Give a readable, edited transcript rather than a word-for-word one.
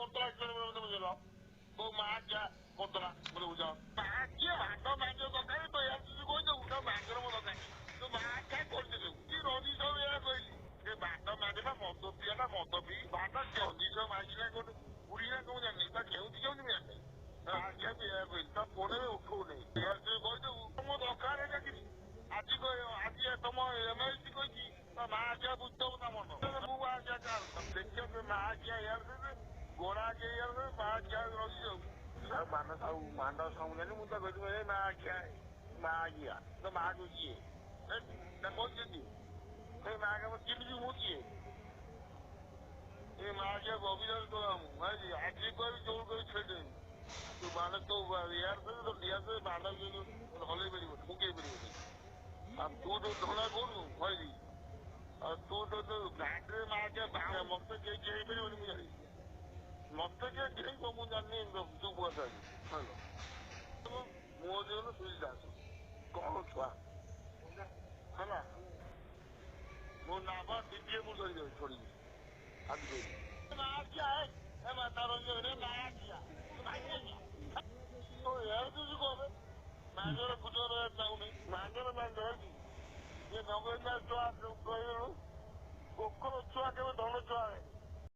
कोतरा मत बुझेल को माँ क्या कोतरा मत बुझ माँ किए भात मांग दरकार तो यार तुझे कोई दबू तो मांगर मो दरकार तो माँ क्या कर कि रंजी सब या कहली भात मांगे मद पिया मद पी भात रंजी सब मांगला कौन बुढ़ीना कौन जानी केउती केउती जानी आज्ञा पिया कहली ता फोन में उठू नहीं यार तुझे कही दबू मो दरकार है चाकरी आज आज तुम एमएलसी कही माँ आज्ञा बुझदब ता मन मु आज्ञा क्या देखिए माँ आज्ञा यार गोड़ा के यार माँ आज्ञा रही जाऊ मान सब मांड समझानी मुझे कहती माँ आज्ञा माँ आज्ञा तो माँ को किए कौन कहती माँ का चिन्ह मु किए ये माँ आज्ञा अभिनय तो आज कह जो कह छेड़ तू मान तो यार तो यार मान हल मुझे तू तो धड़ा कौन कहली तू तो गाड़ी में माँ मत कहीं मुझे जानी मत कहीं मुझे जानी तू बुआ मो जीवन सुई दास कौन छुआ है मो नाम द्वितीय मुझे धरी छोड़ी आज कह माँ क्या है मैं तार माँ किया तो यार तुझे कह मांगर गुजर चाहूनी मांगर मांगर ये नगर छुआ कह कुकुर छुआ के धन छुआ है